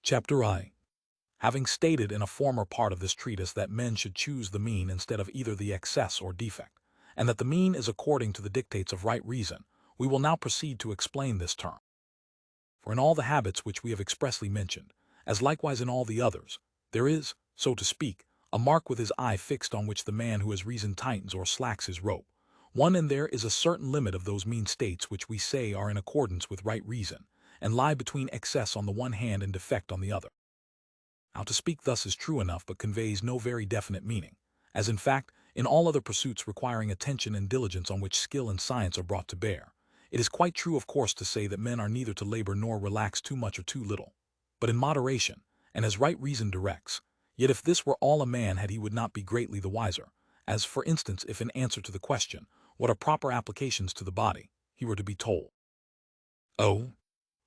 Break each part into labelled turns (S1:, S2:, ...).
S1: Chapter I. Having stated in a former part of this treatise that men should choose the mean instead of either the excess or defect, and that the mean is according to the dictates of right reason, we will now proceed to explain this term. For in all the habits which we have expressly mentioned, as likewise in all the others, there is, so to speak, a mark with his eye fixed on which the man who has reason tightens or slacks his rope. And there is a certain limit of those mean states which we say are in accordance with right reason, and lie between excess on the one hand and defect on the other. Now to speak thus is true enough but conveys no very definite meaning, as in fact, in all other pursuits requiring attention and diligence on which skill and science are brought to bear, it is quite true of course to say that men are neither to labor nor relax too much or too little, but in moderation, and as right reason directs. Yet if this were all a man had he would not be greatly the wiser, as for instance if in answer to the question, what are proper applications to the body, he were to be told, "Oh,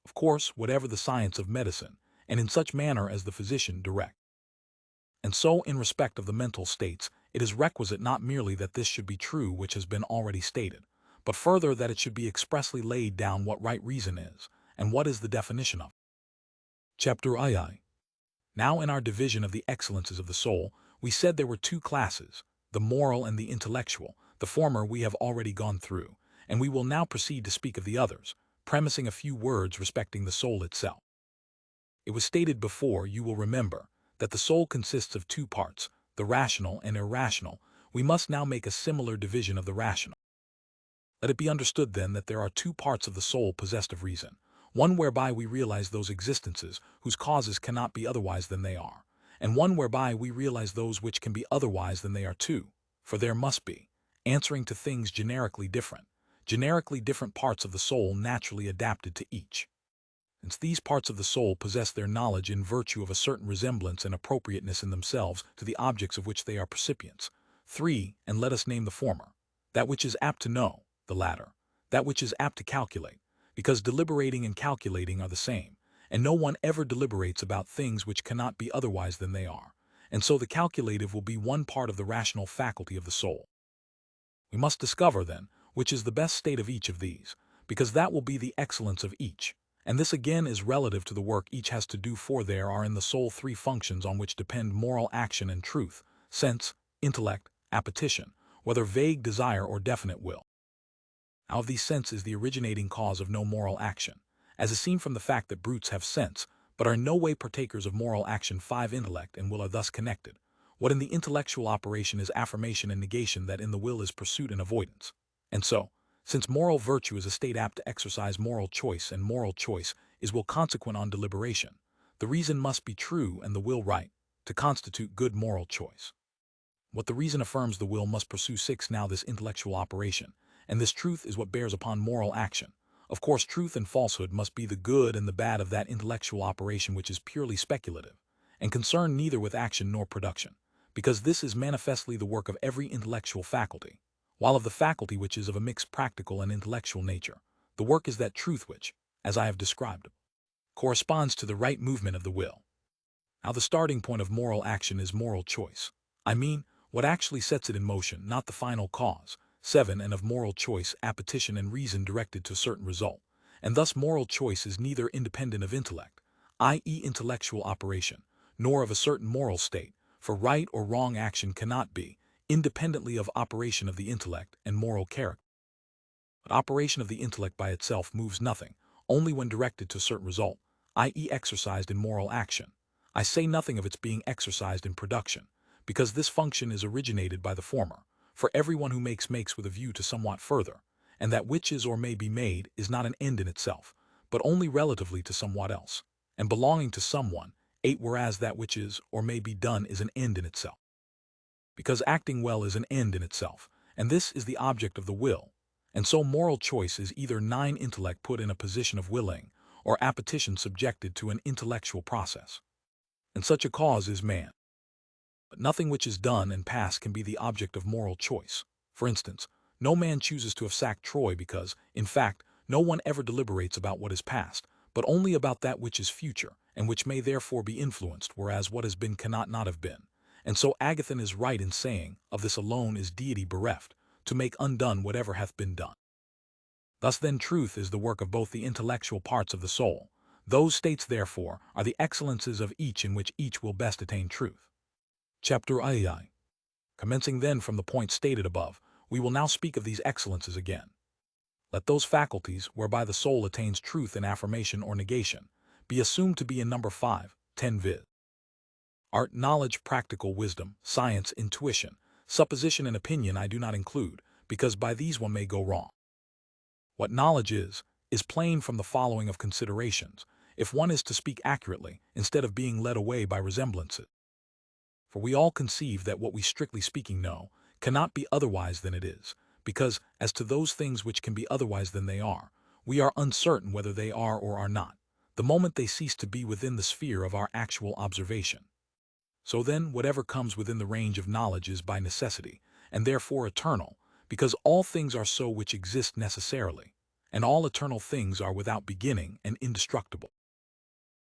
S1: of course, whatever the science of medicine, and in such manner as the physician direct." And so in respect of the mental states, it is requisite not merely that this should be true which has been already stated, but further that it should be expressly laid down what right reason is, and what is the definition of it. Chapter II. Now in our division of the excellences of the soul, we said there were two classes, the moral and the intellectual. The former we have already gone through, and we will now proceed to speak of the others, premising a few words respecting the soul itself. It was stated before, you will remember, that the soul consists of two parts, the rational and irrational. We must now make a similar division of the rational. Let it be understood then that there are two parts of the soul possessed of reason, one whereby we realize those existences whose causes cannot be otherwise than they are, and one whereby we realize those which can be otherwise than they are too, for there must be, answering to things generically different parts of the soul naturally adapted to each. Since these parts of the soul possess their knowledge in virtue of a certain resemblance and appropriateness in themselves to the objects of which they are percipients. 3. And let us name the former, that which is apt to know, the latter, that which is apt to calculate, because deliberating and calculating are the same, and no one ever deliberates about things which cannot be otherwise than they are, and so the calculative will be one part of the rational faculty of the soul. We must discover, then, which is the best state of each of these, because that will be the excellence of each. And this again is relative to the work each has to do, for there are in the soul three functions on which depend moral action and truth: sense, intellect, appetition, whether vague desire or definite will. Now of these sense is the originating cause of no moral action, as is seen from the fact that brutes have sense, but are in no way partakers of moral action. 5. Intellect and will are thus connected. What in the intellectual operation is affirmation and negation, that in the will is pursuit and avoidance. And so, since moral virtue is a state apt to exercise moral choice, and moral choice is will consequent on deliberation, the reason must be true and the will right, to constitute good moral choice. What the reason affirms the will must pursue. 6. Now this intellectual operation, and this truth is what bears upon moral action. Of course truth and falsehood must be the good and the bad of that intellectual operation which is purely speculative, and concerned neither with action nor production, because this is manifestly the work of every intellectual faculty. While of the faculty which is of a mixed practical and intellectual nature, the work is that truth which, as I have described, corresponds to the right movement of the will. Now the starting point of moral action is moral choice. I mean, what actually sets it in motion, not the final cause. 7. And of moral choice, appetition and reason directed to a certain result. And thus moral choice is neither independent of intellect, i.e. intellectual operation, nor of a certain moral state, for right or wrong action cannot be independently of operation of the intellect and moral character. But operation of the intellect by itself moves nothing, only when directed to a certain result, i.e. exercised in moral action. I say nothing of its being exercised in production, because this function is originated by the former, for everyone who makes with a view to somewhat further, and that which is or may be made is not an end in itself, but only relatively to somewhat else, and belonging to someone. 8. Whereas that which is or may be done is an end in itself, because acting well is an end in itself, and this is the object of the will, and so moral choice is either 9. Intellect put in a position of willing, or appetition subjected to an intellectual process. And such a cause is man. But nothing which is done and past can be the object of moral choice. For instance, no man chooses to have sacked Troy because, in fact, no one ever deliberates about what is past, but only about that which is future, and which may therefore be influenced, whereas what has been cannot not have been. And so Agathon is right in saying, of this alone is deity bereft, to make undone whatever hath been done. Thus then truth is the work of both the intellectual parts of the soul, Those states, therefore, are the excellences of each in which each will best attain truth. Chapter II. Commencing then from the point stated above, we will now speak of these excellences again. Let those faculties, whereby the soul attains truth in affirmation or negation, be assumed to be in number 5, 10 viz. Art, knowledge, practical wisdom, science, intuition, supposition, and opinion I do not include, because by these one may go wrong. What knowledge is plain from the following of considerations, if one is to speak accurately, instead of being led away by resemblances. For we all conceive that what we strictly speaking know cannot be otherwise than it is, because, as to those things which can be otherwise than they are, we are uncertain whether they are or are not, the moment they cease to be within the sphere of our actual observation. So then, whatever comes within the range of knowledge is by necessity, and therefore eternal, because all things are so which exist necessarily, and all eternal things are without beginning and indestructible.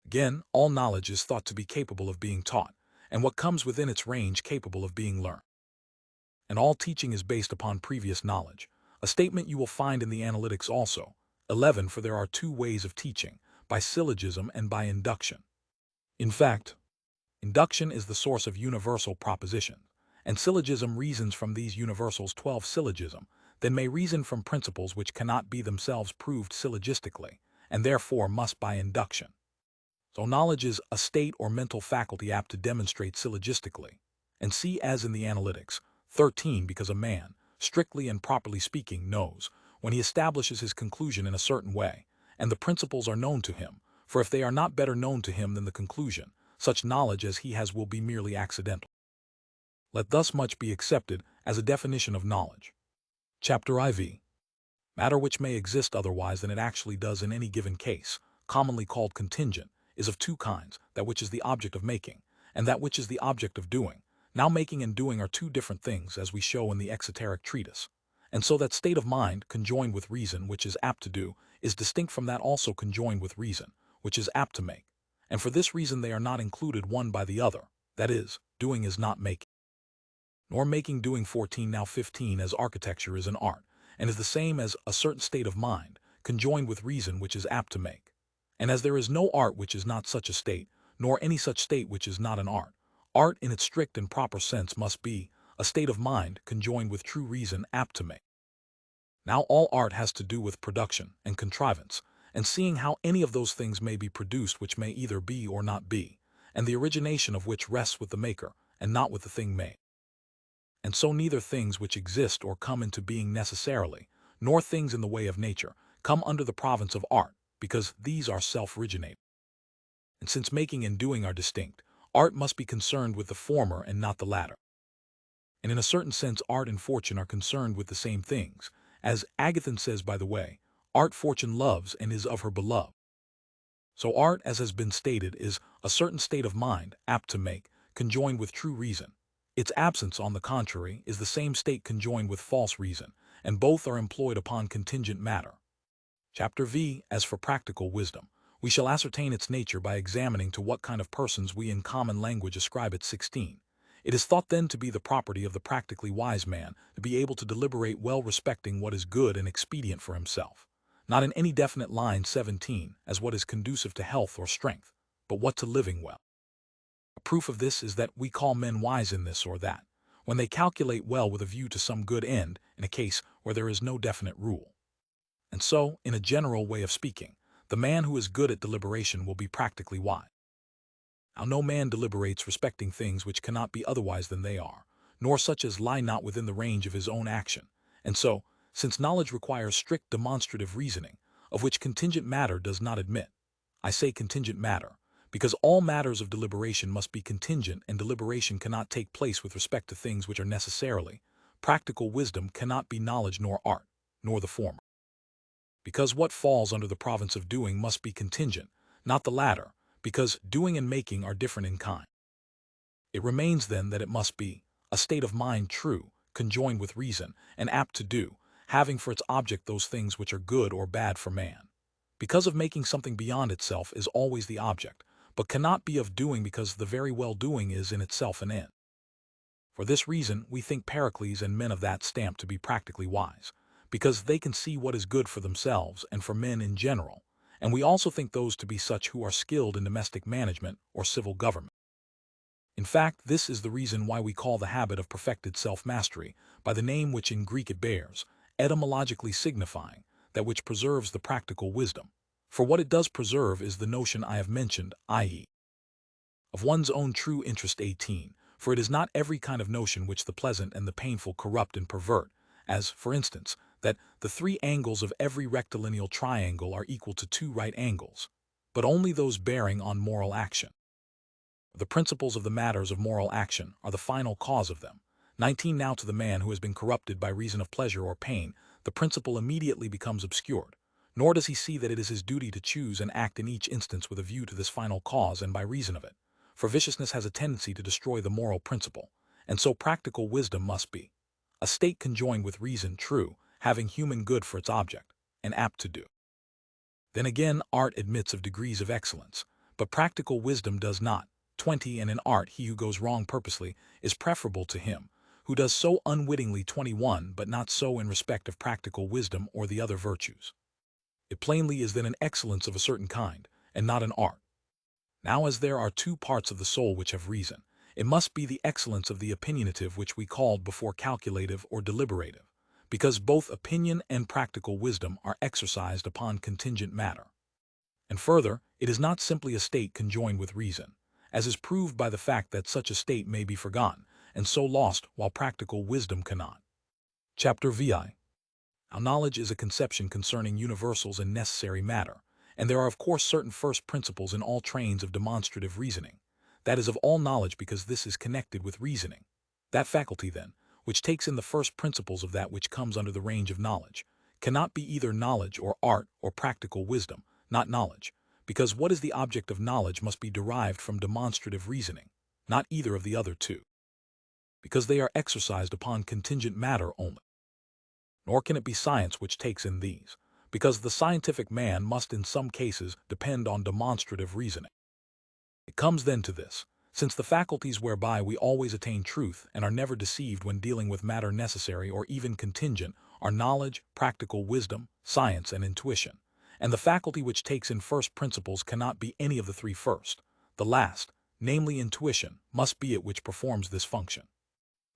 S1: Again, all knowledge is thought to be capable of being taught, and what comes within its range capable of being learned. And all teaching is based upon previous knowledge, a statement you will find in the Analytics also. 11. For there are two ways of teaching, by syllogism and by induction. In fact, induction is the source of universal propositions, and syllogism reasons from these universals. 12. Syllogism then may reason from principles which cannot be themselves proved syllogistically, and therefore must by induction. So knowledge is a state or mental faculty apt to demonstrate syllogistically, and see as in the Analytics. 13. Because a man, strictly and properly speaking, knows when he establishes his conclusion in a certain way, and the principles are known to him, for if they are not better known to him than the conclusion, such knowledge as he has will be merely accidental. Let thus much be accepted as a definition of knowledge. Chapter IV. Matter which may exist otherwise than it actually does in any given case, commonly called contingent, is of two kinds, that which is the object of making, and that which is the object of doing. Now making and doing are two different things, as we show in the exoteric treatise. And so that state of mind, conjoined with reason, which is apt to do, is distinct from that also conjoined with reason, which is apt to make. And for this reason they are not included one by the other, that is, doing is not making. Nor making doing. 14. Now 15. As architecture is an art, and is the same as a certain state of mind, conjoined with reason, which is apt to make. And as there is no art which is not such a state, nor any such state which is not an art, art in its strict and proper sense must be a state of mind conjoined with true reason apt to make. Now all art has to do with production and contrivance, and seeing how any of those things may be produced which may either be or not be, and the origination of which rests with the maker, and not with the thing made. And so neither things which exist or come into being necessarily, nor things in the way of nature, come under the province of art, because these are self-originated. And since making and doing are distinct, art must be concerned with the former and not the latter. And in a certain sense art and fortune are concerned with the same things, as Agathon says by the way, art fortune loves and is of her beloved. So art, as has been stated, is a certain state of mind, apt to make, conjoined with true reason. Its absence, on the contrary, is the same state conjoined with false reason, and both are employed upon contingent matter. Chapter V. As for practical wisdom, we shall ascertain its nature by examining to what kind of persons we in common language ascribe it. 16. It is thought then to be the property of the practically wise man to be able to deliberate well respecting what is good and expedient for himself, not in any definite line. 17. As what is conducive to health or strength, but what to living well. A proof of this is that we call men wise in this or that, when they calculate well with a view to some good end, in a case where there is no definite rule. And so, in a general way of speaking, the man who is good at deliberation will be practically wise. Now no man deliberates respecting things which cannot be otherwise than they are, nor such as lie not within the range of his own action. And so, since knowledge requires strict demonstrative reasoning, of which contingent matter does not admit, I say contingent matter, because all matters of deliberation must be contingent, and deliberation cannot take place with respect to things which are necessarily. Practical wisdom cannot be knowledge nor art, nor the former. Because what falls under the province of doing must be contingent, not the latter, because doing and making are different in kind. It remains then that it must be a state of mind true, conjoined with reason, and apt to do, having for its object those things which are good or bad for man. Because of making something beyond itself is always the object, but cannot be of doing, because the very well-doing is in itself an end. For this reason we think Pericles and men of that stamp to be practically wise, because they can see what is good for themselves and for men in general, and we also think those to be such who are skilled in domestic management or civil government. In fact, this is the reason why we call the habit of perfected self-mastery by the name which in Greek it bears, etymologically signifying that which preserves the practical wisdom. For what it does preserve is the notion I have mentioned, i.e., of one's own true interest. 18. For it is not every kind of notion which the pleasant and the painful corrupt and pervert, as, for instance, that the 3 angles of every rectilineal triangle are equal to 2 right angles, but only those bearing on moral action. The principles of the matters of moral action are the final cause of them. 19. Now to the man who has been corrupted by reason of pleasure or pain, the principle immediately becomes obscured, nor does he see that it is his duty to choose and act in each instance with a view to this final cause and by reason of it. For viciousness has a tendency to destroy the moral principle, and so practical wisdom must be a state conjoined with reason, true, having human good for its object, and apt to do. Then again, art admits of degrees of excellence, but practical wisdom does not. 20. And in art he who goes wrong purposely is preferable to him who does so unwittingly. 21. But not so in respect of practical wisdom or the other virtues. It plainly is then an excellence of a certain kind, and not an art. Now as there are 2 parts of the soul which have reason, it must be the excellence of the opinionative which we called before calculative or deliberative, because both opinion and practical wisdom are exercised upon contingent matter. And further, it is not simply a state conjoined with reason, as is proved by the fact that such a state may be forgotten, and so lost, while practical wisdom cannot. Chapter VI. Now knowledge is a conception concerning universals and necessary matter, and there are of course certain first principles in all trains of demonstrative reasoning, that is of all knowledge, because this is connected with reasoning. That faculty, then, which takes in the first principles of that which comes under the range of knowledge, cannot be either knowledge or art or practical wisdom, not knowledge, because what is the object of knowledge must be derived from demonstrative reasoning, not either of the other 2, because they are exercised upon contingent matter only. Nor can it be science which takes in these, because the scientific man must in some cases depend on demonstrative reasoning. It comes then to this: since the faculties whereby we always attain truth and are never deceived when dealing with matter necessary or even contingent are knowledge, practical wisdom, science, and intuition, and the faculty which takes in first principles cannot be any of the 3 first, the last, namely intuition, must be it which performs this function.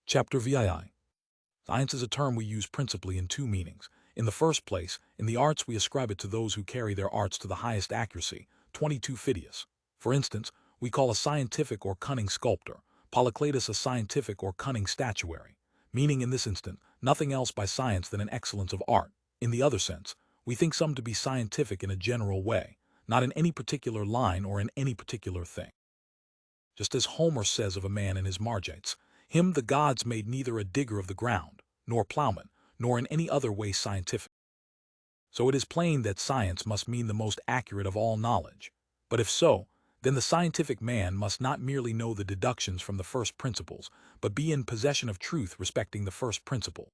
S1: Chapter VII. Science is a term we use principally in 2 meanings. In the first place, in the arts we ascribe it to those who carry their arts to the highest accuracy. 22. Phidias. For instance, we call a scientific or cunning sculptor, Polycletus a scientific or cunning statuary, meaning in this instant nothing else by science than an excellence of art. In the other sense, we think some to be scientific in a general way, not in any particular line or in any particular thing. Just as Homer says of a man in his Margites, him the gods made neither a digger of the ground, nor plowman, nor in any other way scientific. So it is plain that science must mean the most accurate of all knowledge. But if so, then the scientific man must not merely know the deductions from the first principles, but be in possession of truth respecting the first principle.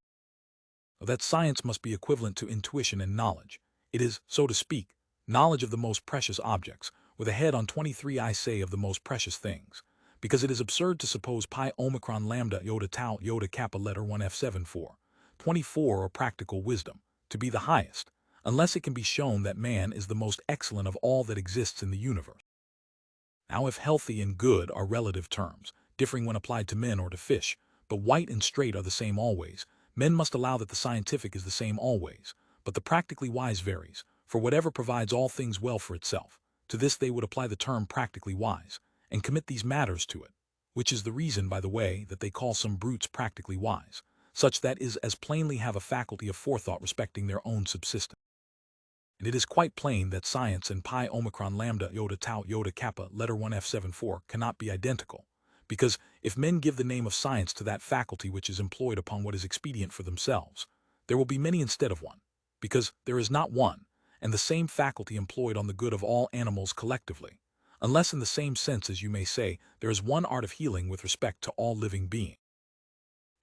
S1: That science must be equivalent to intuition and knowledge. It is, so to speak, knowledge of the most precious objects, with a head on 23. I say of the most precious things, because it is absurd to suppose pi omicron lambda iota tau iota kappa letter 1 f7 4, 24 or practical wisdom, to be the highest, unless it can be shown that man is the most excellent of all that exists in the universe. Now if healthy and good are relative terms, differing when applied to men or to fish, but white and straight are the same always, men must allow that the scientific is the same always, but the practically wise varies, for whatever provides all things well for itself, to this they would apply the term practically wise, and commit these matters to it, which is the reason, by the way, that they call some brutes practically wise, such that is as plainly have a faculty of forethought respecting their own subsistence. And it is quite plain that science and pi omicron lambda iota tau iota kappa letter 1 f7 4 cannot be identical, because if men give the name of science to that faculty which is employed upon what is expedient for themselves, there will be many instead of one, because there is not one, and the same faculty employed on the good of all animals collectively, unless in the same sense as you may say there is one art of healing with respect to all living beings.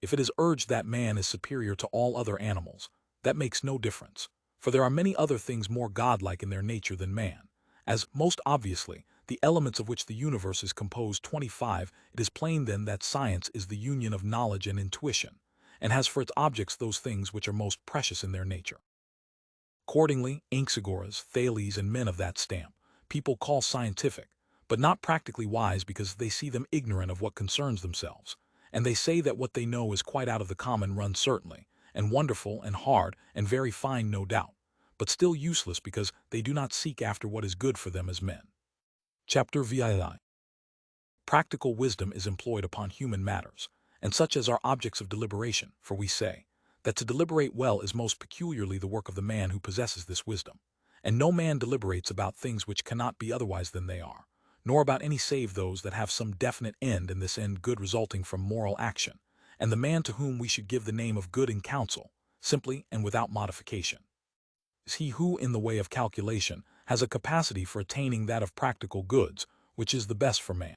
S1: If it is urged that man is superior to all other animals, that makes no difference, for there are many other things more godlike in their nature than man, as, most obviously, the elements of which the universe is composed. 25. It is plain then that science is the union of knowledge and intuition, and has for its objects those things which are most precious in their nature. Accordingly, Anaxagoras, Thales, and men of that stamp, people call scientific, but not practically wise because they see them ignorant of what concerns themselves, and they say that what they know is quite out of the common run certainly, and wonderful and hard and very fine no doubt, but still useless because they do not seek after what is good for them as men. Chapter VII. Practical wisdom is employed upon human matters, and such as are objects of deliberation, for we say, that to deliberate well is most peculiarly the work of the man who possesses this wisdom, and no man deliberates about things which cannot be otherwise than they are, nor about any save those that have some definite end, and this end good resulting from moral action, and the man to whom we should give the name of good in counsel, simply and without modification, is he who, in the way of calculation, has a capacity for attaining that of practical goods, which is the best for man.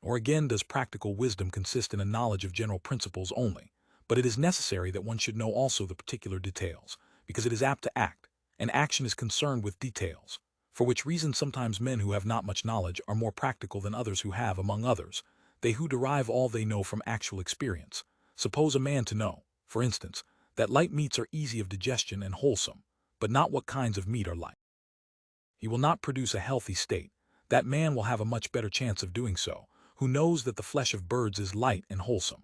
S1: Or again, does practical wisdom consist in a knowledge of general principles only, but it is necessary that one should know also the particular details, because it is apt to act, and action is concerned with details, for which reason sometimes men who have not much knowledge are more practical than others who have, among others, they who derive all they know from actual experience. Suppose a man to know, for instance, that light meats are easy of digestion and wholesome, but not what kinds of meat are light. He will not produce a healthy state. That man will have a much better chance of doing so, who knows that the flesh of birds is light and wholesome.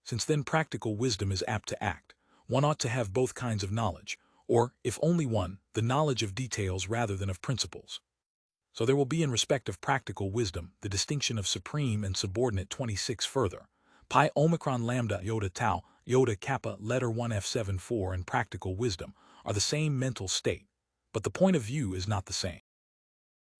S1: Since then practical wisdom is apt to act, one ought to have both kinds of knowledge, or, if only one, the knowledge of details rather than of principles. So there will be in respect of practical wisdom the distinction of supreme and subordinate. 26 further. Pi omicron lambda iota tau iota kappa letter 1 f7 4 and practical wisdom are the same mental state, but the point of view is not the same.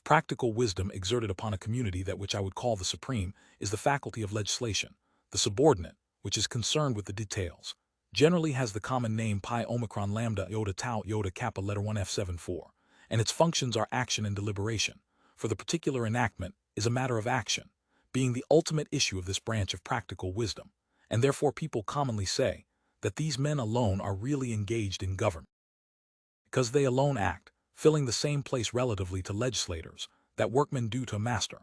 S1: Practical wisdom exerted upon a community, that which I would call the supreme, is the faculty of legislation. The subordinate, which is concerned with the details, generally has the common name pi omicron lambda iota tau iota kappa letter 1 f7 4, and its functions are action and deliberation, for the particular enactment is a matter of action, being the ultimate issue of this branch of practical wisdom, and therefore people commonly say that these men alone are really engaged in government, because they alone act, filling the same place relatively to legislators that workmen do to a master.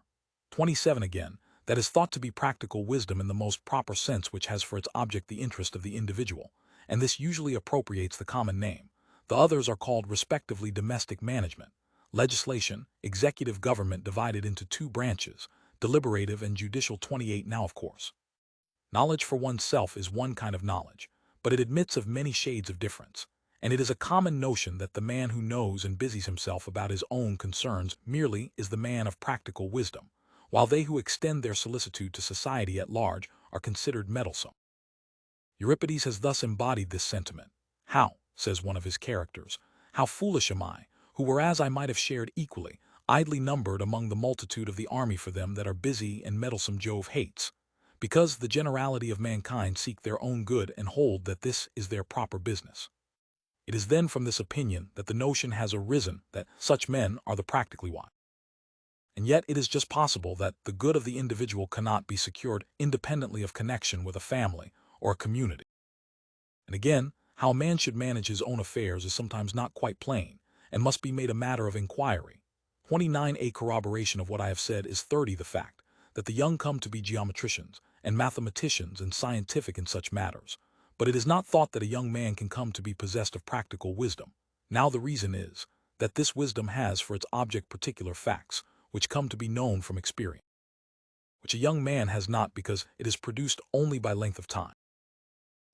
S1: 27 again, that is thought to be practical wisdom in the most proper sense, which has for its object the interest of the individual, and this usually appropriates the common name. The others are called respectively domestic management, legislation, executive government, divided into two branches, deliberative and judicial. 28 Now of course, knowledge for oneself is one kind of knowledge, but it admits of many shades of difference, and it is a common notion that the man who knows and busies himself about his own concerns merely is the man of practical wisdom, while they who extend their solicitude to society at large are considered meddlesome. Euripides has thus embodied this sentiment. How, says one of his characters, how foolish am I, who whereas I might have shared equally, idly numbered among the multitude of the army for them that are busy and meddlesome Jove hates, because the generality of mankind seek their own good and hold that this is their proper business. It is then from this opinion that the notion has arisen that such men are the practically wise. And yet it is just possible that the good of the individual cannot be secured independently of connection with a family or a community. And again, how a man should manage his own affairs is sometimes not quite plain, and must be made a matter of inquiry. 29 A corroboration of what I have said is 30 The fact that the young come to be geometricians and mathematicians and scientific in such matters, but it is not thought that a young man can come to be possessed of practical wisdom. Now the reason is that this wisdom has for its object particular facts, which come to be known from experience, which a young man has not, because it is produced only by length of time.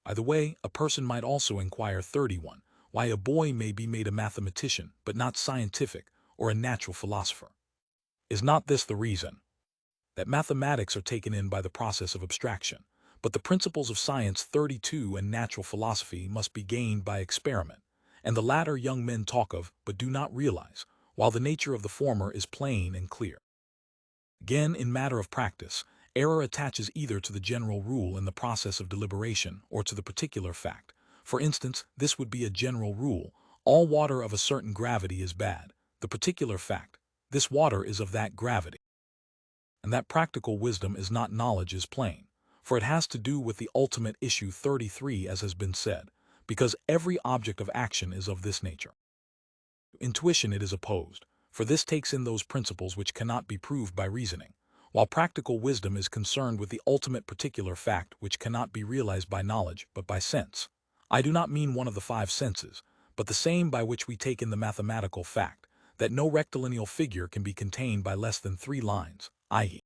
S1: By the way, a person might also inquire 31, why a boy may be made a mathematician, but not scientific, or a natural philosopher. Is not this the reason that mathematics are taken in by the process of abstraction, but the principles of science 32 and natural philosophy must be gained by experiment, and the latter young men talk of, but do not realize, while the nature of the former is plain and clear. Again, in matter of practice, error attaches either to the general rule in the process of deliberation or to the particular fact. For instance, this would be a general rule: all water of a certain gravity is bad. The particular fact: this water is of that gravity. And that practical wisdom is not knowledge is plain, for it has to do with the ultimate issue 33, as has been said, because every object of action is of this nature. To intuition it is opposed, for this takes in those principles which cannot be proved by reasoning, while practical wisdom is concerned with the ultimate particular fact which cannot be realized by knowledge but by sense. I do not mean one of the five senses, but the same by which we take in the mathematical fact that no rectilineal figure can be contained by less than 3 lines, i.e.,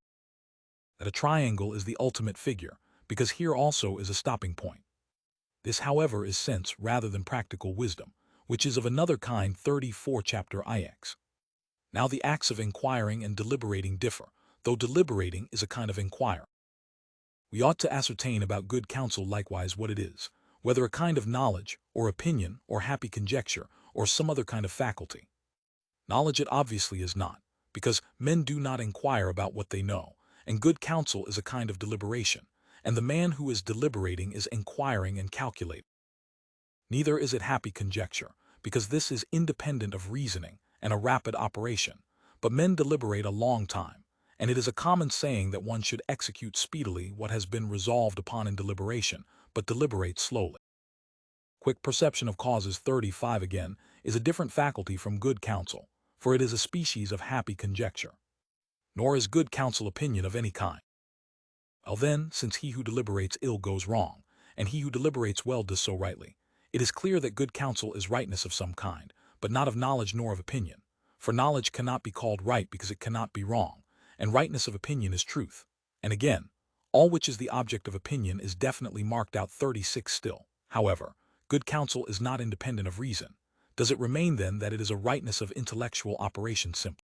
S1: that a triangle is the ultimate figure, because here also is a stopping point. This, however, is sense rather than practical wisdom, which is of another kind. 34 Chapter IX. Now the acts of inquiring and deliberating differ, though deliberating is a kind of inquiry. We ought to ascertain about good counsel likewise what it is, whether a kind of knowledge, or opinion, or happy conjecture, or some other kind of faculty. Knowledge it obviously is not, because men do not inquire about what they know, and good counsel is a kind of deliberation, and the man who is deliberating is inquiring and calculating. Neither is it happy conjecture, because this is independent of reasoning and a rapid operation, but men deliberate a long time, and it is a common saying that one should execute speedily what has been resolved upon in deliberation, but deliberate slowly. Quick perception of causes. 35 again is a different faculty from good counsel, for it is a species of happy conjecture. Nor is good counsel opinion of any kind. Well then, since he who deliberates ill goes wrong, and he who deliberates well does so rightly, it is clear that good counsel is rightness of some kind, but not of knowledge nor of opinion. For knowledge cannot be called right because it cannot be wrong, and rightness of opinion is truth. And again, all which is the object of opinion is definitely marked out. 36 Still, however, good counsel is not independent of reason. Does it remain then that it is a rightness of intellectual operation simply?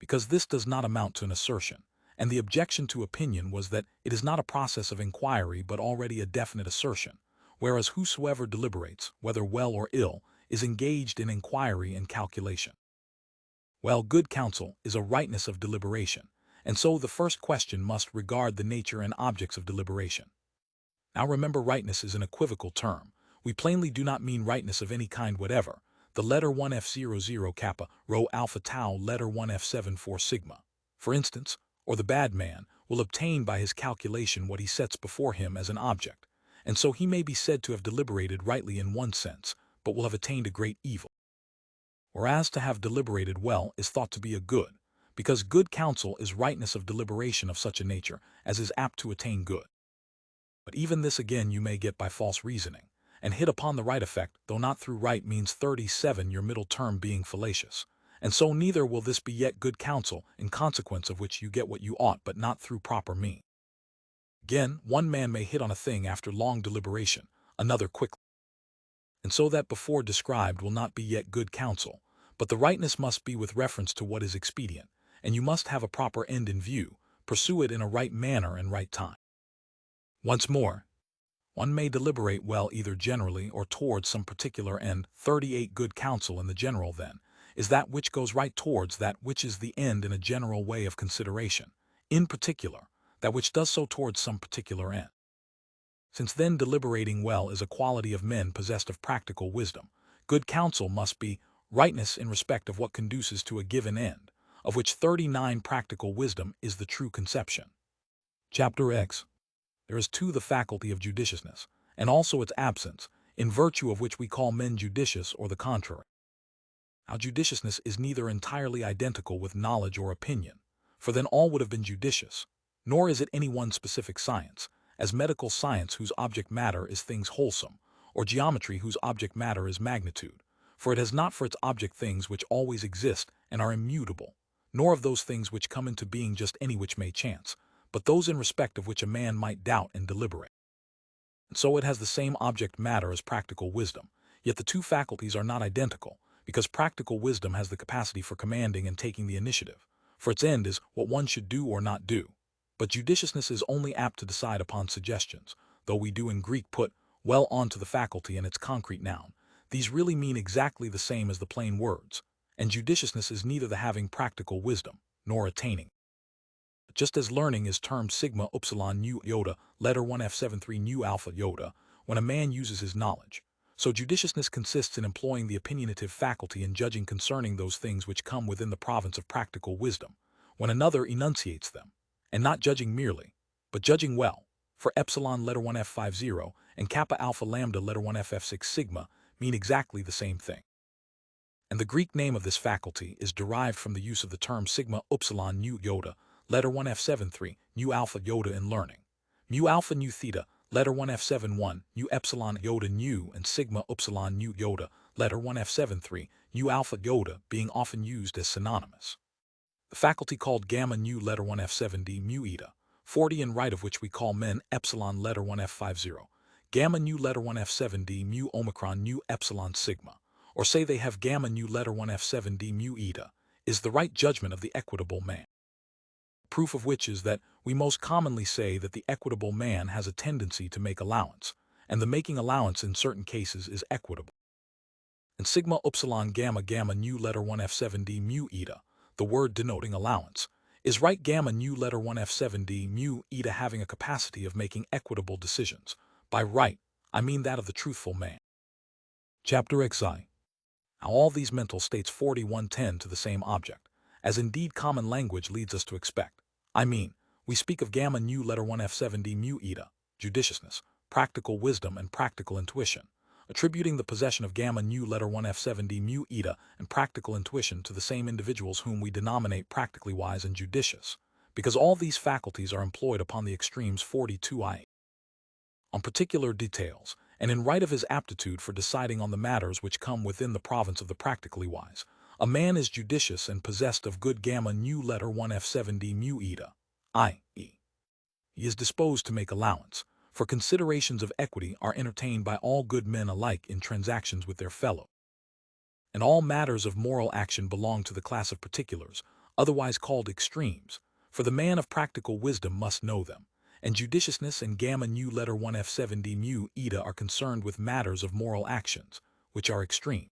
S1: Because this does not amount to an assertion, and the objection to opinion was that it is not a process of inquiry but already a definite assertion, whereas whosoever deliberates, whether well or ill, is engaged in inquiry and calculation. Well, good counsel is a rightness of deliberation, and so the first question must regard the nature and objects of deliberation. Now remember, rightness is an equivocal term. We plainly do not mean rightness of any kind whatever, the letter 1F00 kappa, rho alpha tau, letter 1F74 sigma, for instance, or the bad man will obtain by his calculation what he sets before him as an object, and so he may be said to have deliberated rightly in one sense, but will have attained a great evil. Whereas to have deliberated well is thought to be a good, because good counsel is rightness of deliberation of such a nature as is apt to attain good. But even this again you may get by false reasoning, and hit upon the right effect, though not through right means. 37 Your middle term being fallacious, and so neither will this be yet good counsel, in consequence of which you get what you ought but not through proper means. Again, one man may hit on a thing after long deliberation, another quickly, and so that before described will not be yet good counsel, but the rightness must be with reference to what is expedient, and you must have a proper end in view, pursue it in a right manner and right time. Once more, one may deliberate well either generally or towards some particular end. 38 Good counsel in the general, then, is that which goes right towards that which is the end in a general way of consideration, in particular, that which does so towards some particular end. Since then deliberating well is a quality of men possessed of practical wisdom, good counsel must be rightness in respect of what conduces to a given end, of which 39 practical wisdom is the true conception. Chapter X. There is too the faculty of judiciousness, and also its absence, in virtue of which we call men judicious or the contrary. Now judiciousness is neither entirely identical with knowledge or opinion, for then all would have been judicious, nor is it any one specific science, as medical science whose object matter is things wholesome, or geometry whose object matter is magnitude, for it has not for its object things which always exist and are immutable, nor of those things which come into being just any which may chance, but those in respect of which a man might doubt and deliberate. And so it has the same object matter as practical wisdom, yet the two faculties are not identical, because practical wisdom has the capacity for commanding and taking the initiative, for its end is what one should do or not do, but judiciousness is only apt to decide upon suggestions, though we do in Greek put well onto the faculty and its concrete noun. These really mean exactly the same as the plain words, and judiciousness is neither the having practical wisdom, nor attaining. Just as learning is termed sigma upsilon nu iota, letter 1F73 nu alpha iota, when a man uses his knowledge, so judiciousness consists in employing the opinionative faculty in judging concerning those things which come within the province of practical wisdom, when another enunciates them, and not judging merely, but judging well, for epsilon letter 1F50 and kappa alpha lambda letter 1FF6 sigma mean exactly the same thing. And the Greek name of this faculty is derived from the use of the term sigma upsilon nu iota, letter 1F73, nu alpha iota in learning, mu alpha nu theta, letter 1 F7 1, U epsilon iota nu and sigma upsilon nu iota, letter 1 F7 3, U alpha iota being often used as synonymous. The faculty called gamma nu letter 1 F7 d mu eta, 40 and right of which we call men epsilon letter 1 F50, gamma nu letter 1 F7 d mu omicron nu epsilon sigma, or say they have gamma nu letter 1 F7 d mu eta, is the right judgment of the equitable man. Proof of which is that we most commonly say that the equitable man has a tendency to make allowance, and the making allowance in certain cases is equitable. And sigma upsilon gamma gamma nu letter 1 F7d mu eta, the word denoting allowance, is right gamma nu letter 1 F7d mu eta having a capacity of making equitable decisions. By right, I mean that of the truthful man. Chapter XI. Now all these mental states 4110 to the same object, as indeed common language leads us to expect. I mean, we speak of gamma nu letter 1 F7d mu eta, judiciousness, practical wisdom and practical intuition, attributing the possession of gamma nu letter 1 F7d mu eta and practical intuition to the same individuals whom we denominate practically wise and judicious, because all these faculties are employed upon the extremes 42i, on particular details, and in right of his aptitude for deciding on the matters which come within the province of the practically wise. A man is judicious and possessed of good gamma nu letter 1 F7d mu eta, i.e., he is disposed to make allowance, for considerations of equity are entertained by all good men alike in transactions with their fellow. And all matters of moral action belong to the class of particulars, otherwise called extremes, for the man of practical wisdom must know them, and judiciousness and gamma nu letter 1 F7d mu eta are concerned with matters of moral actions, which are extreme.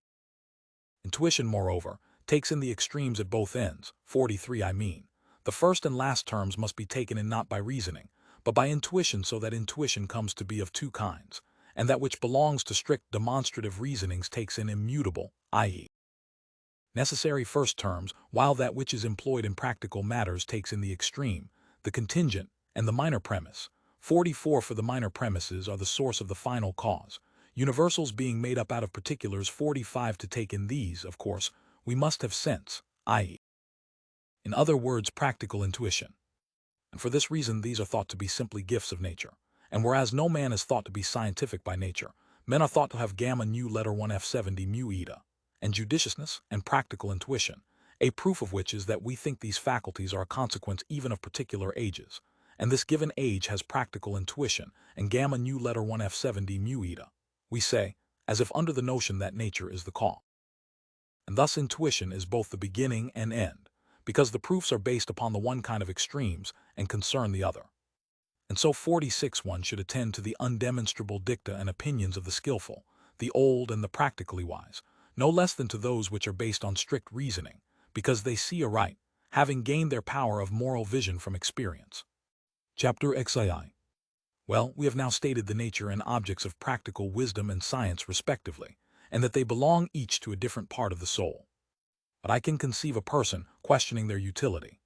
S1: Intuition, moreover, takes in the extremes at both ends, 43 I mean. The first and last terms must be taken in not by reasoning, but by intuition, so that intuition comes to be of two kinds, and that which belongs to strict demonstrative reasonings takes in immutable, i.e., necessary first terms, while that which is employed in practical matters takes in the extreme, the contingent, and the minor premise. 44 For the minor premises are the source of the final cause, universals being made up out of particulars. 45 To take in these, of course, we must have sense, i.e., in other words, practical intuition. And for this reason these are thought to be simply gifts of nature, and whereas no man is thought to be scientific by nature, men are thought to have gamma nu letter 1 F7d mu eta, and judiciousness and practical intuition, a proof of which is that we think these faculties are a consequence even of particular ages, and this given age has practical intuition and gamma nu letter 1 F7d mu eta, we say, as if under the notion that nature is the cause. And thus intuition is both the beginning and end, because the proofs are based upon the one kind of extremes and concern the other. And so 46 One should attend to the undemonstrable dicta and opinions of the skillful, the old and the practically wise, no less than to those which are based on strict reasoning, because they see aright, having gained their power of moral vision from experience. Chapter XII. Well, we have now stated the nature and objects of practical wisdom and science respectively, and that they belong each to a different part of the soul. But I can conceive a person questioning their utility.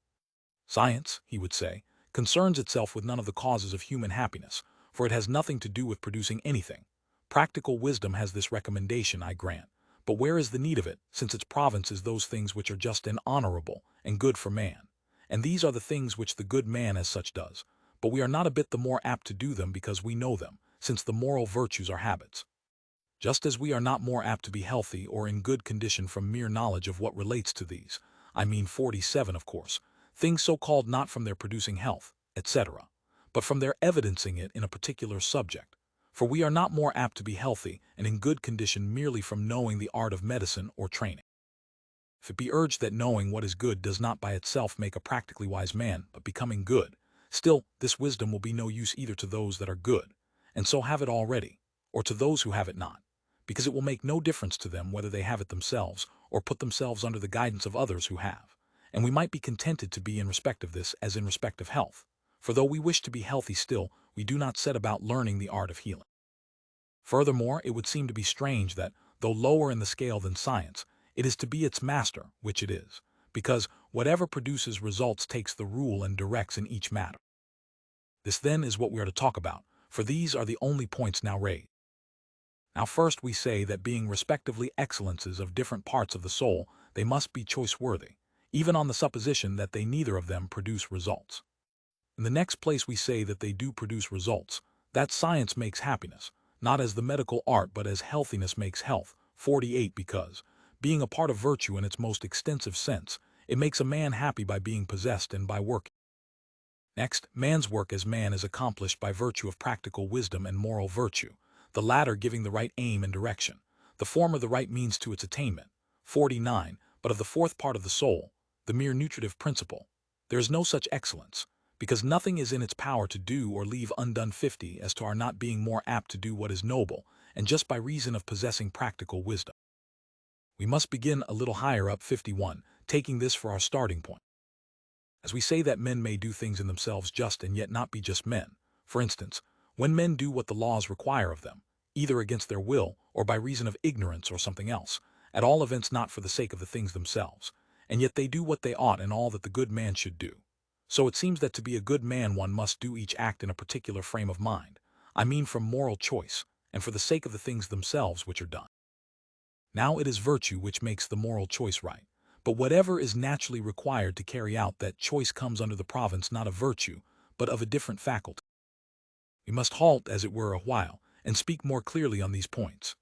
S1: Science, he would say, concerns itself with none of the causes of human happiness, for it has nothing to do with producing anything. Practical wisdom has this recommendation, I grant, but where is the need of it, since its province is those things which are just and honorable and good for man, and these are the things which the good man as such does, but we are not a bit the more apt to do them because we know them, since the moral virtues are habits. Just as we are not more apt to be healthy or in good condition from mere knowledge of what relates to these, I mean 47 of course, things so called not from their producing health, etc., but from their evidencing it in a particular subject. For we are not more apt to be healthy and in good condition merely from knowing the art of medicine or training. If it be urged that knowing what is good does not by itself make a practically wise man, but becoming good, still this wisdom will be no use either to those that are good, and so have it already, or to those who have it not, because it will make no difference to them whether they have it themselves or put themselves under the guidance of others who have. And we might be contented to be in respect of this as in respect of health, for though we wish to be healthy still, we do not set about learning the art of healing. Furthermore, it would seem to be strange that, though lower in the scale than science, it is to be its master, which it is, because whatever produces results takes the rule and directs in each matter. This then is what we are to talk about, for these are the only points now raised. Now first we say that being respectively excellences of different parts of the soul, they must be choice-worthy, even on the supposition that they neither of them produce results. In the next place we say that they do produce results, that science makes happiness, not as the medical art but as healthiness makes health. 48 Because, being a part of virtue in its most extensive sense, it makes a man happy by being possessed and by working. Next, man's work as man is accomplished by virtue of practical wisdom and moral virtue, the latter giving the right aim and direction, the former the right means to its attainment. 49 But of the fourth part of the soul, the mere nutritive principle, there is no such excellence, because nothing is in its power to do or leave undone. 50 As to our not being more apt to do what is noble, and just by reason of possessing practical wisdom. We must begin a little higher up. 51 Taking this for our starting point. As we say that men may do things in themselves just and yet not be just men, for instance, when men do what the laws require of them, either against their will or by reason of ignorance or something else, at all events not for the sake of the things themselves, and yet they do what they ought and all that the good man should do. So it seems that to be a good man one must do each act in a particular frame of mind, I mean from moral choice, and for the sake of the things themselves which are done. Now it is virtue which makes the moral choice right. But whatever is naturally required to carry out that choice comes under the province not of virtue, but of a different faculty. We must halt, as it were, a while, and speak more clearly on these points.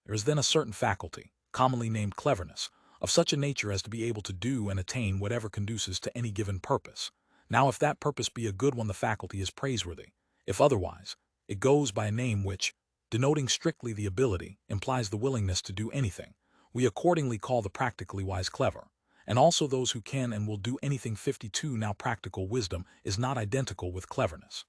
S1: There is then a certain faculty, commonly named cleverness, of such a nature as to be able to do and attain whatever conduces to any given purpose. Now if that purpose be a good one the faculty is praiseworthy, if otherwise, it goes by a name which, denoting strictly the ability, implies the willingness to do anything. We accordingly call the practically wise clever, and also those who can and will do anything. 52 Now practical wisdom is not identical with cleverness,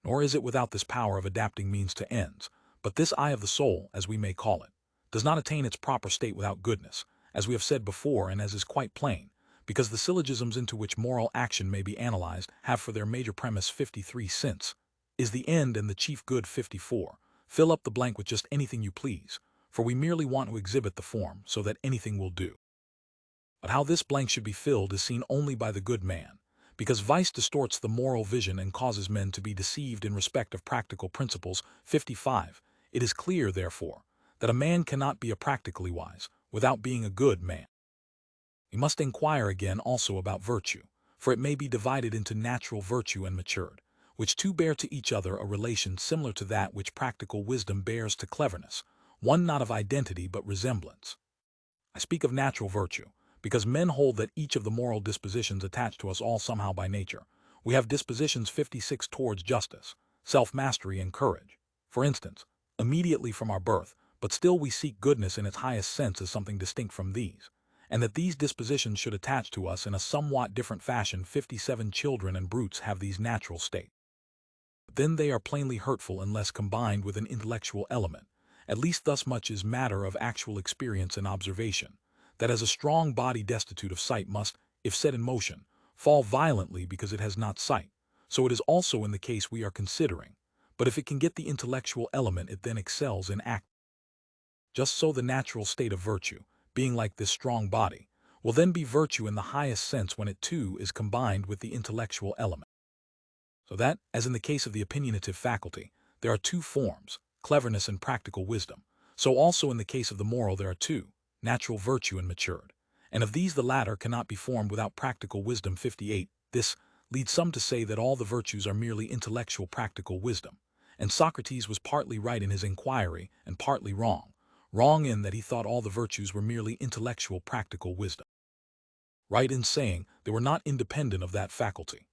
S1: nor is it without this power of adapting means to ends, but this eye of the soul, as we may call it, does not attain its proper state without goodness, as we have said before and as is quite plain, because the syllogisms into which moral action may be analyzed have for their major premise 53 since is the end and the chief good. 54 Fill up the blank with just anything you please, for we merely want to exhibit the form so that anything will do. But how this blank should be filled is seen only by the good man, because vice distorts the moral vision and causes men to be deceived in respect of practical principles. 55 It is clear, therefore, that a man cannot be a practically wise without being a good man. We must inquire again also about virtue, for it may be divided into natural virtue and matured, which two bear to each other a relation similar to that which practical wisdom bears to cleverness, one not of identity but resemblance. I speak of natural virtue, because men hold that each of the moral dispositions attach to us all somehow by nature. We have dispositions 56 towards justice, self-mastery and courage, for instance, immediately from our birth, but still we seek goodness in its highest sense as something distinct from these, and that these dispositions should attach to us in a somewhat different fashion. 57 Children and brutes have these natural states. But then they are plainly hurtful unless combined with an intellectual element. At least thus much is matter of actual experience and observation, that as a strong body destitute of sight must, if set in motion, fall violently because it has not sight, so it is also in the case we are considering, but if it can get the intellectual element it then excels in act. Just so the natural state of virtue, being like this strong body, will then be virtue in the highest sense when it too is combined with the intellectual element. So that, as in the case of the opinionative faculty, there are two forms, cleverness and practical wisdom, so also in the case of the moral there are two, natural virtue and matured, and of these the latter cannot be formed without practical wisdom. 58 This leads some to say that all the virtues are merely intellectual practical wisdom, and Socrates was partly right in his inquiry and partly wrong in that he thought all the virtues were merely intellectual practical wisdom, right in saying they were not independent of that faculty.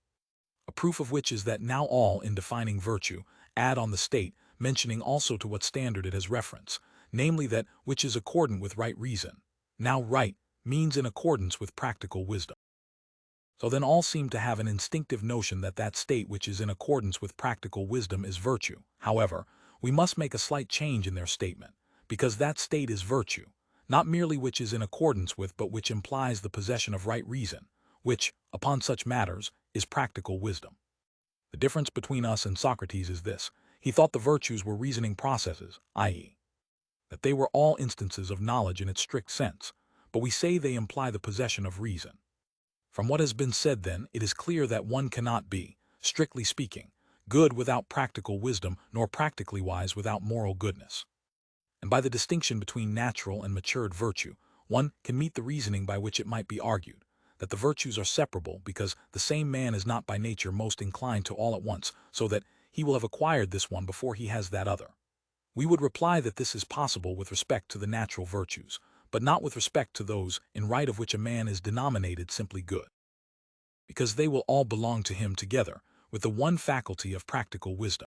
S1: A proof of which is that now all, in defining virtue, add on the state, mentioning also to what standard it has reference, namely that which is accordant with right reason. Now right means in accordance with practical wisdom. So then all seem to have an instinctive notion that that state which is in accordance with practical wisdom is virtue. However, we must make a slight change in their statement, because that state is virtue, not merely which is in accordance with but which implies the possession of right reason, which, upon such matters, is practical wisdom. The difference between us and Socrates is this: he thought the virtues were reasoning processes, i.e., that they were all instances of knowledge in its strict sense, but we say they imply the possession of reason. From what has been said then, it is clear that one cannot be, strictly speaking, good without practical wisdom, nor practically wise without moral goodness. And by the distinction between natural and matured virtue, one can meet the reasoning by which it might be argued that the virtues are separable because the same man is not by nature most inclined to all at once, so that he will have acquired this one before he has that other. We would reply that this is possible with respect to the natural virtues, but not with respect to those in right of which a man is denominated simply good, because they will all belong to him together, with the one faculty of practical wisdom.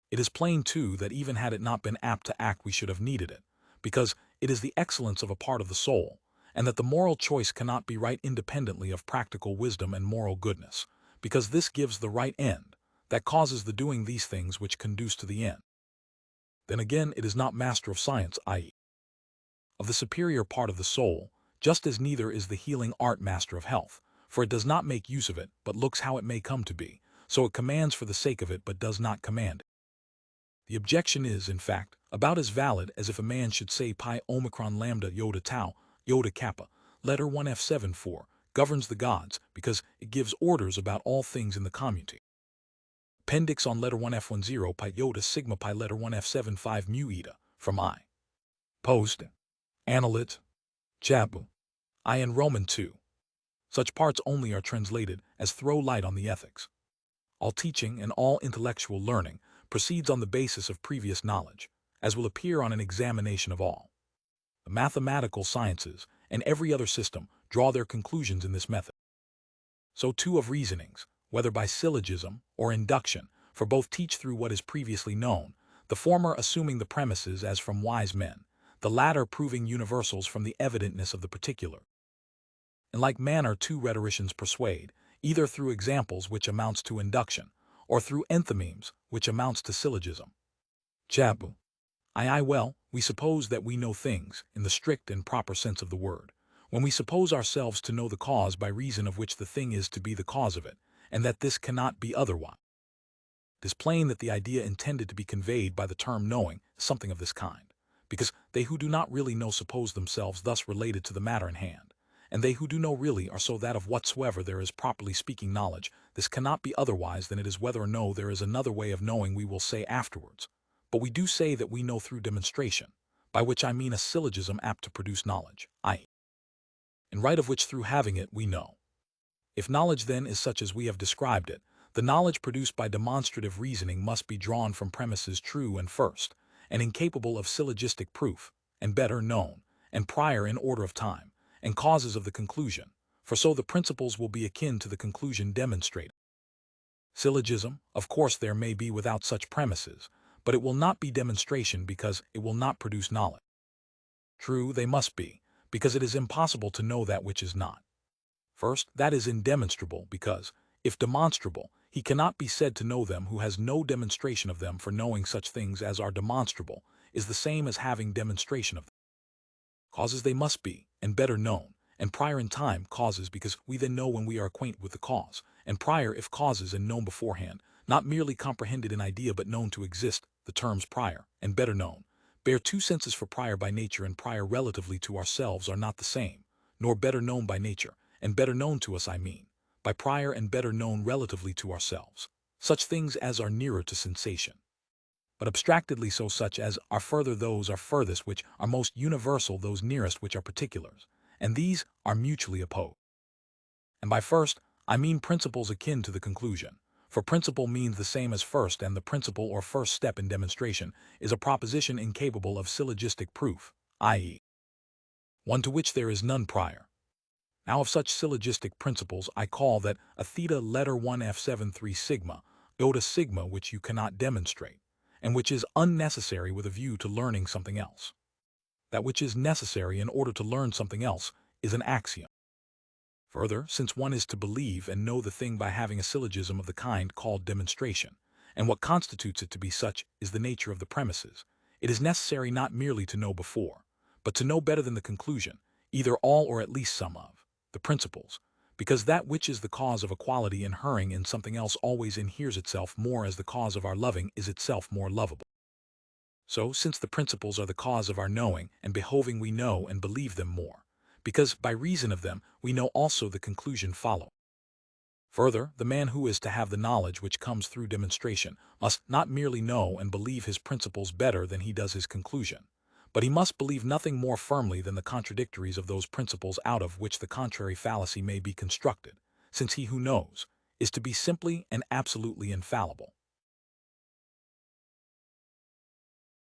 S1: It is plain, too, that even had it not been apt to act we should have needed it, because it is the excellence of a part of the soul, and that the moral choice cannot be right independently of practical wisdom and moral goodness, because this gives the right end, that causes the doing these things which conduce to the end. Then again it is not master of science, i.e., of the superior part of the soul, just as neither is the healing art master of health, for it does not make use of it, but looks how it may come to be, so it commands for the sake of it but does not command it. The objection is, in fact, about as valid as if a man should say pi omicron lambda iota tau, iota kappa, letter 1F74, governs the gods, because it gives orders about all things in the community. Appendix on letter 1F10 pi iota sigma pi letter 1F75 mu eta, from I. Post. Analyt. Chabu. I in Roman 2. Such parts only are translated as throw light on the ethics. All teaching and all intellectual learning proceeds on the basis of previous knowledge, as will appear on an examination of all. The mathematical sciences and every other system draw their conclusions in this method. So too of reasonings, whether by syllogism or induction, for both teach through what is previously known, the former assuming the premises as from wise men, the latter proving universals from the evidentness of the particular. In like manner two rhetoricians persuade, either through examples which amounts to induction, or through enthymemes, which amounts to syllogism. Chabu. Well, we suppose that we know things, in the strict and proper sense of the word, when we suppose ourselves to know the cause by reason of which the thing is to be the cause of it, and that this cannot be otherwise. It is plain that the idea intended to be conveyed by the term knowing is something of this kind, because they who do not really know suppose themselves thus related to the matter in hand, and they who do know really are so that of whatsoever there is properly speaking knowledge, this cannot be otherwise than it is whether or no there is another way of knowing we will say afterwards. But we do say that we know through demonstration, by which I mean a syllogism apt to produce knowledge, i.e., in right of which through having it we know. If knowledge then is such as we have described it, the knowledge produced by demonstrative reasoning must be drawn from premises true and first, and incapable of syllogistic proof, and better known, and prior in order of time, and causes of the conclusion, for so the principles will be akin to the conclusion demonstrated. Syllogism, of course there may be without such premises, but it will not be demonstration because it will not produce knowledge. True, they must be, because it is impossible to know that which is not. First, that is indemonstrable, because, if demonstrable, he cannot be said to know them who has no demonstration of them, for knowing such things as are demonstrable is the same as having demonstration of them. Causes they must be, and better known, and prior in time causes, because we then know when we are acquainted with the cause, and prior if causes and known beforehand, not merely comprehended in idea but known to exist, the terms prior and better known bear two senses, for prior by nature and prior relatively to ourselves are not the same, nor better known by nature, and better known to us I mean, by prior and better known relatively to ourselves, such things as are nearer to sensation. But abstractedly so such as are further those are furthest which are most universal those nearest which are particulars, and these are mutually opposed. And by first, I mean principles akin to the conclusion, for principle means the same as first, and the principle or first step in demonstration is a proposition incapable of syllogistic proof, i.e., one to which there is none prior. Now of such syllogistic principles I call that a theta letter 1F73 sigma, iota sigma which you cannot demonstrate, and which is unnecessary with a view to learning something else. That which is necessary in order to learn something else is an axiom. Further, since one is to believe and know the thing by having a syllogism of the kind called demonstration, and what constitutes it to be such is the nature of the premises, it is necessary not merely to know before, but to know better than the conclusion, either all or at least some of the principles, because that which is the cause of a quality inhering in something else always inheres itself more as the cause of our loving is itself more lovable. So, since the principles are the cause of our knowing and behoving we know and believe them more, because by reason of them we know also the conclusion follow. Further, the man who is to have the knowledge which comes through demonstration must not merely know and believe his principles better than he does his conclusion, but he must believe nothing more firmly than the contradictories of those principles out of which the contrary fallacy may be constructed, since he who knows is to be simply and absolutely infallible.